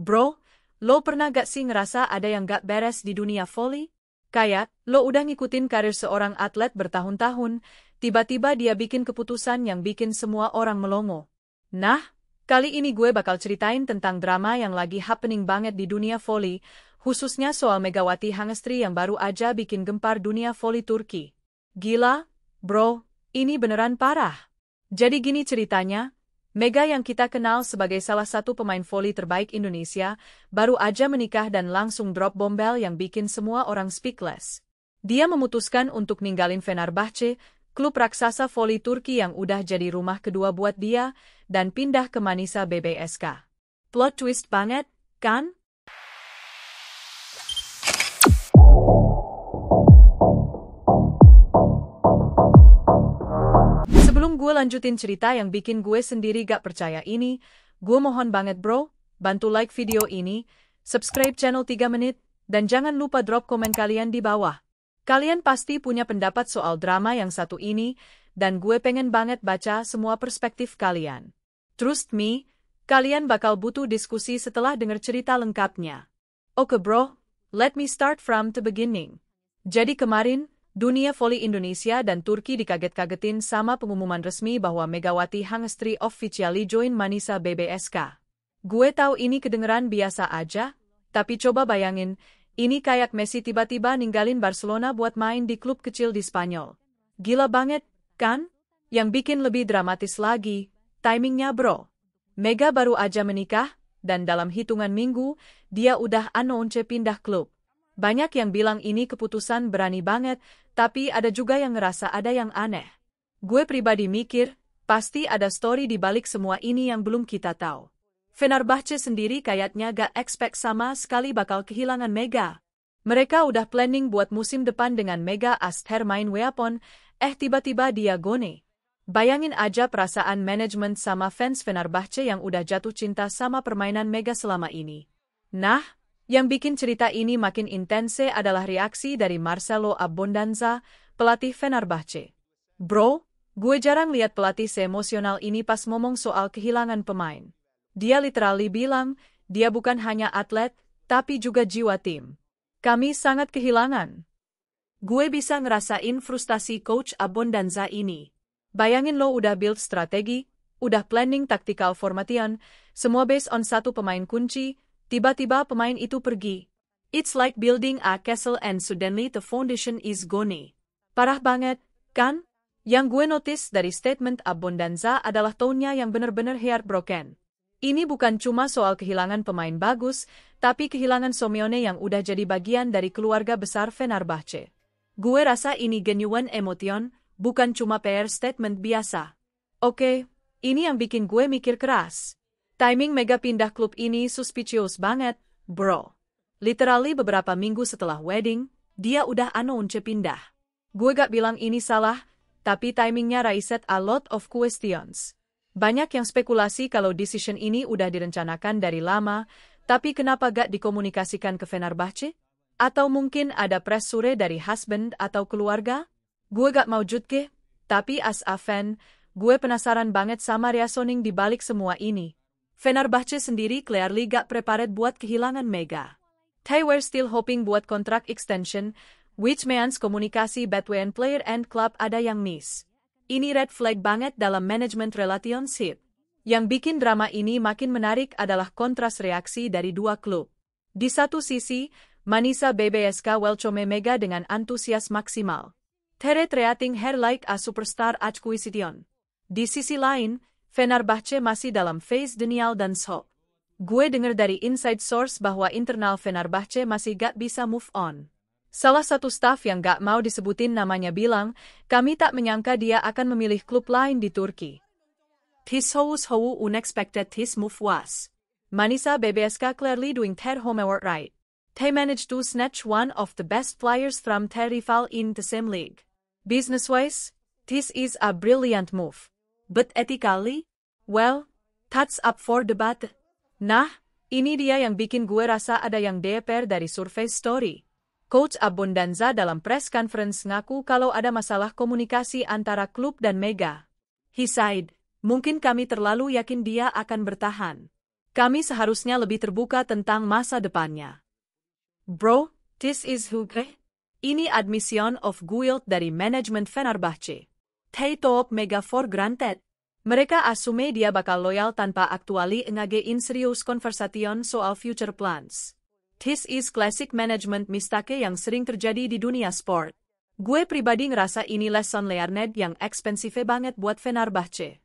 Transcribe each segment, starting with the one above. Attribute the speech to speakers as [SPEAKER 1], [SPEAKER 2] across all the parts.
[SPEAKER 1] Bro, lo pernah gak sih ngerasa ada yang gak beres di dunia volley? Kayak, lo udah ngikutin karir seorang atlet bertahun-tahun, tiba-tiba dia bikin keputusan yang bikin semua orang melongo. Nah, kali ini gue bakal ceritain tentang drama yang lagi happening banget di dunia volley, khususnya soal Megawati Hangestri yang baru aja bikin gempar dunia volley Turki. Gila, bro, ini beneran parah. Jadi gini ceritanya, Mega yang kita kenal sebagai salah satu pemain voli terbaik Indonesia, baru aja menikah dan langsung drop bombel yang bikin semua orang speechless. Dia memutuskan untuk ninggalin Fenerbahce, klub raksasa voli Turki yang udah jadi rumah kedua buat dia, dan pindah ke Manisa BBSK. Plot twist banget, kan? Sebelum gue lanjutin cerita yang bikin gue sendiri gak percaya ini, gue mohon banget bro, bantu like video ini, subscribe channel 3 menit, dan jangan lupa drop komen kalian di bawah. Kalian pasti punya pendapat soal drama yang satu ini, dan gue pengen banget baca semua perspektif kalian. Trust me, kalian bakal butuh diskusi setelah denger cerita lengkapnya. Oke bro, let me start from the beginning. Jadi kemarin, dunia voli Indonesia dan Turki dikaget-kagetin sama pengumuman resmi bahwa Megawati Hangestri officially join Manisa BBSK. Gue tahu ini kedengeran biasa aja, tapi coba bayangin, ini kayak Messi tiba-tiba ninggalin Barcelona buat main di klub kecil di Spanyol. Gila banget, kan? Yang bikin lebih dramatis lagi, timingnya bro. Mega baru aja menikah, dan dalam hitungan minggu, dia udah announce pindah klub. Banyak yang bilang ini keputusan berani banget, tapi ada juga yang ngerasa ada yang aneh. Gue pribadi mikir, pasti ada story di balik semua ini yang belum kita tahu. Fenerbahce sendiri kayaknya gak expect sama sekali bakal kehilangan Mega. Mereka udah planning buat musim depan dengan Mega as their main weapon, tiba-tiba dia gone. Bayangin aja perasaan manajemen sama fans Fenerbahce yang udah jatuh cinta sama permainan Mega selama ini. Nah, yang bikin cerita ini makin intense adalah reaksi dari Marcelo Abbondanza, pelatih Fenerbahce. Bro, gue jarang lihat pelatih seemosional ini pas ngomong soal kehilangan pemain. Dia literally bilang, dia bukan hanya atlet, tapi juga jiwa tim. Kami sangat kehilangan. Gue bisa ngerasain frustasi coach Abbondanza ini. Bayangin lo udah build strategi, udah planning tactical formation, semua based on satu pemain kunci, tiba-tiba pemain itu pergi. It's like building a castle and suddenly the foundation is gone. Parah banget, kan? Yang gue notice dari statement Abbondanza adalah tone-nya yang bener-bener heartbroken. Ini bukan cuma soal kehilangan pemain bagus, tapi kehilangan Simeone yang udah jadi bagian dari keluarga besar Fenerbahce. Gue rasa ini genuine emotion, bukan cuma PR statement biasa. Oke, ini yang bikin gue mikir keras. Timing Mega pindah klub ini suspicious banget, bro. Literally beberapa minggu setelah wedding, dia udah announce pindah. Gue gak bilang ini salah, tapi timingnya raised a lot of questions. Banyak yang spekulasi kalau decision ini udah direncanakan dari lama, tapi kenapa gak dikomunikasikan ke Fenerbahce? Atau mungkin ada pressure dari husband atau keluarga? Gue gak mau jutke, tapi as a fan, gue penasaran banget sama reasoning di balik semua ini. Fenerbahce sendiri clearly gak prepared buat kehilangan Mega. They were still hoping buat kontrak extension, which means komunikasi between player and club ada yang miss. Ini red flag banget dalam management relationship. Yang bikin drama ini makin menarik adalah kontras reaksi dari dua klub. Di satu sisi, Manisa BBSK welcome Mega dengan antusias maksimal. They're treating her like a superstar acquisition. Di sisi lain, Fenerbahce masih dalam phase denial dan shock. Gue denger dari inside source bahwa internal Fenerbahce masih gak bisa move on. Salah satu staff yang gak mau disebutin namanya bilang, kami tak menyangka dia akan memilih klub lain di Turki. This shows how unexpected his move was. Manisa BBSK clearly doing their homework right. They managed to snatch one of the best players from their rival in the same league. Business-wise, this is a brilliant move. But ethically, well, that's up for debate. Nah, ini dia yang bikin gue rasa ada yang DPR dari survei story. Coach Abbondanza dalam press conference ngaku kalau ada masalah komunikasi antara klub dan Mega. He said, mungkin kami terlalu yakin dia akan bertahan. Kami seharusnya lebih terbuka tentang masa depannya. Bro, this is who. Ini admission of guilt dari manajemen Fenerbahce. They top Mega for granted. Mereka asume dia bakal loyal tanpa aktuali ngagein serius conversation soal future plans. This is classic management mistake yang sering terjadi di dunia sport. Gue pribadi ngerasa ini lesson learned yang expensive banget buat Fenerbahce.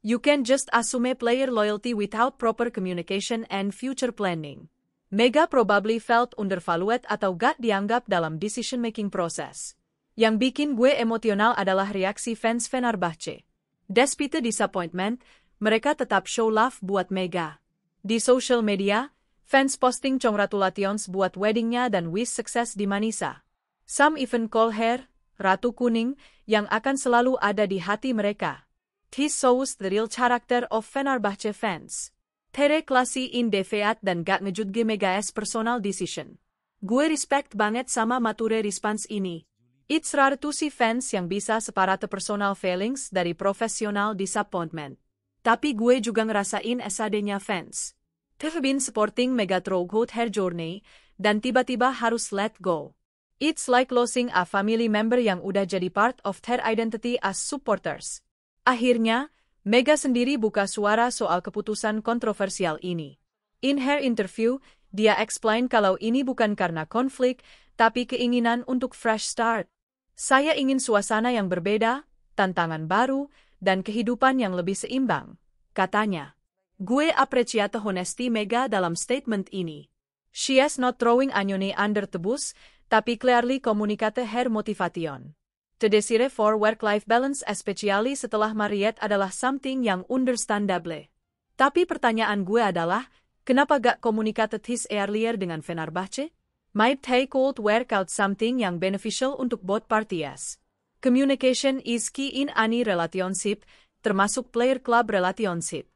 [SPEAKER 1] You can just assume player loyalty without proper communication and future planning. Mega probably felt undervalued atau gak dianggap dalam decision-making process. Yang bikin gue emosional adalah reaksi fans Fenerbahce. Despite disappointment, mereka tetap show love buat Mega. Di social media, fans posting congratulations buat weddingnya dan wish sukses di Manisa. Some even call her Ratu Kuning yang akan selalu ada di hati mereka. This shows the real character of Fenerbahce fans. Tere klasi in deveat dan gak ngejudge Mega's personal decision. Gue respect banget sama mature response ini. It's rare to see fans yang bisa separate personal feelings dari professional disappointment. Tapi gue juga ngerasain SAD-nya fans. They've been supporting Mega throughout her journey, dan tiba-tiba harus let go. It's like losing a family member yang udah jadi part of their identity as supporters. Akhirnya, Mega sendiri buka suara soal keputusan kontroversial ini. In her interview, dia explain kalau ini bukan karena konflik, tapi keinginan untuk fresh start. Saya ingin suasana yang berbeda, tantangan baru, dan kehidupan yang lebih seimbang, katanya. Gue apreciate honesty Mega dalam statement ini. She is not throwing Anyone under the bus, tapi clearly communicate her motivation. The desire for work-life balance especially setelah married adalah something yang understandable. Tapi pertanyaan gue adalah, kenapa gak communicated his earlier dengan Fenerbahce? Might they could work out something yang beneficial untuk both parties. Communication is key in any relationship, termasuk player-club relationship.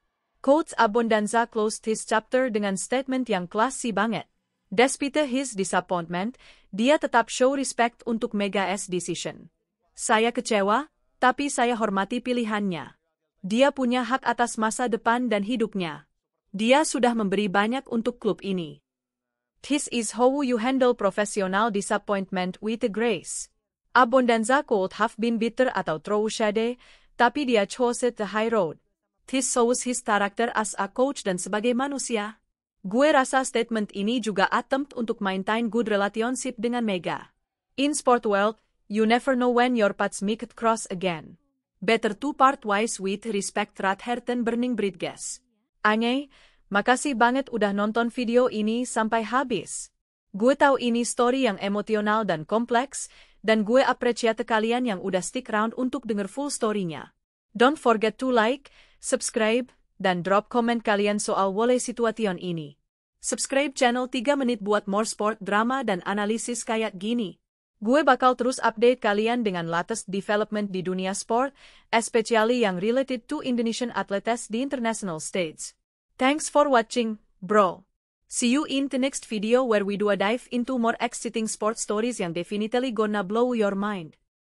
[SPEAKER 1] Coach Abondanza closed his chapter dengan statement yang classy banget. Despite his disappointment, dia tetap show respect untuk Mega's decision. Saya kecewa, tapi saya hormati pilihannya. Dia punya hak atas masa depan dan hidupnya. Dia sudah memberi banyak untuk klub ini. This is how you handle professional disappointment with grace. Abondanza could have been bitter atau throw shade, tapi dia chose the high road. This shows his character as a coach dan sebagai manusia. Gue rasa statement ini juga attempt untuk maintain good relationship dengan Mega. In sport world, you never know when your paths might cross again. Better to part ways with respect rather than burning bridges. Anye, makasih banget udah nonton video ini sampai habis. Gue tahu ini story yang emosional dan kompleks, dan gue apreciate kalian yang udah stick around untuk denger full story-nya. Don't forget to like, subscribe, dan drop comment kalian soal wole situation ini. Subscribe channel 3 menit buat more sport drama dan analisis kayak gini. Gue bakal terus update kalian dengan latest development di dunia sport, especially yang related to Indonesian athletes di international stage. Thanks for watching, bro. See you in the next video where we do a dive into more exciting sports stories yang definitely gonna blow your mind.